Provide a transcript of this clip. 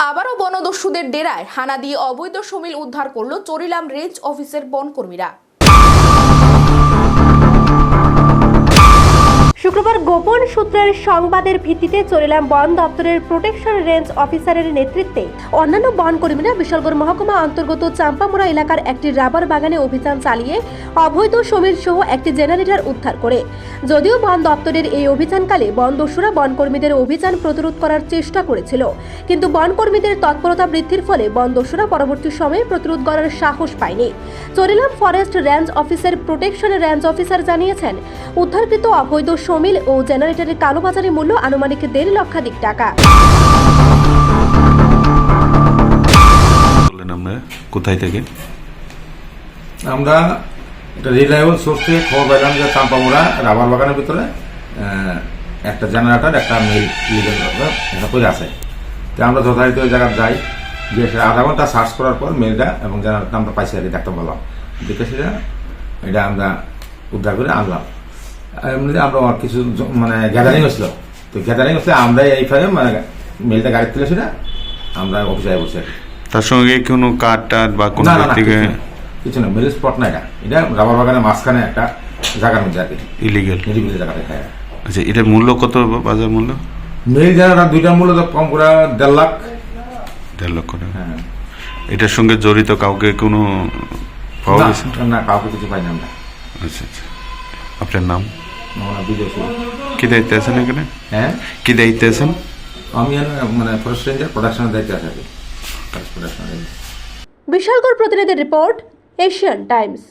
আবারও বনদস্যুদের ডেরায় হানা দিয়ে অবৈধ সমিল উদ্ধার করল চরিলাম রেঞ্জ অফিসের বনকর্মীরা। শুক্রবার গোপন সূত্রের সংবাদের ভিত্তিতে চরিলাম বন দপ্তরের প্রোটেকশন রেঞ্জ অফিসারের নেতৃত্বে অন্যান্য বনকর্মীরা বিশালগড় মহকুমা অন্তর্গত চাম্পামুড়া এলাকার একটি রাবার বাগানে অভিযান চালিয়ে অবৈধ সমিল সহ একটি জেনারেটর উদ্ধার করে। যদিও বন দপ্তরের এই অভিযানকালে বনদস্যুরা বনকর্মীদের অভিযান প্রতিরোধ করার চেষ্টা করেছিল, কিন্তু বনকর্মীদের তৎপরতা বৃদ্ধির ফলে বনদস্যুরা পরবর্তী সময়ে প্রতিরোধ করার সাহস পায়নি। চরিলাম ফরেস্ট রেঞ্জ অফিসের প্রোটেকশন রেঞ্জ অফিসার জানিয়েছেন, উদ্ধারকৃত অবৈধ সমিল ও জেনারেটরের কালোবাজারি মূল্য আনুমানিক 1.5 লক্ষাধিক টাকা। কোথায় থেকে আমরা একটা রিলায়েবল সোর্স থেকে খবর পেলাম যে চাম্পামুড়া রাবার বাগানের ভিতরে একটা জেনারেটর একটা মিল লিগেল একটা করে আছে। তো আমরা যথারীতি ওই জায়গায় যাই, গিয়ে সেটা আধা ঘন্টা সার্চ করার পর মেলটা এবং জেনারেটরটা আমরা পাইছি আর কি, ডাক্তার বললাম দেখে সেটা এটা আমরা উদ্ধার করে আনলাম। এমনিতে আমরা কিছু মানে গ্যাদারিং হয়েছিল, তো গ্যাদারিং হচ্ছে আমরা এইভাবে মানে মেলটা গাড়ি তুলে সেটা আমরা অফিসে বসে। তার সঙ্গে কোনো কাঠ টাট বা কোনো থেকে কিছু না, মেল স্পট না, এটা রাবার বাগানের মাঝখানে একটা জায়গার মধ্যে আর কি, ইলিগেল জায়গাতে। হ্যাঁ, আচ্ছা, এটার মূল্য কত? বাজার মূল্য মেল জেনারেটর দুইটার মূল্য কম করে 1.5 লাখ। 1.5 লক্ষ টাকা। হ্যাঁ, এটার সঙ্গে জড়িত কাউকে কোনো পাওয়া গেছে? না, কাউকে কিছু পাই না আমরা। আচ্ছা আচ্ছা, আপনার নাম? বিজয় সুর। কি দায়িত্বে আছেন এখানে? হ্যাঁ, কি দায়িত্বে আছেন? আমি মানে ফরেস্ট রেঞ্জার প্রোডাকশনের দায়িত্বে আছে আর কি। বিশালগড় প্রতিনিধির রিপোর্ট, এশিয়ান টাইমস।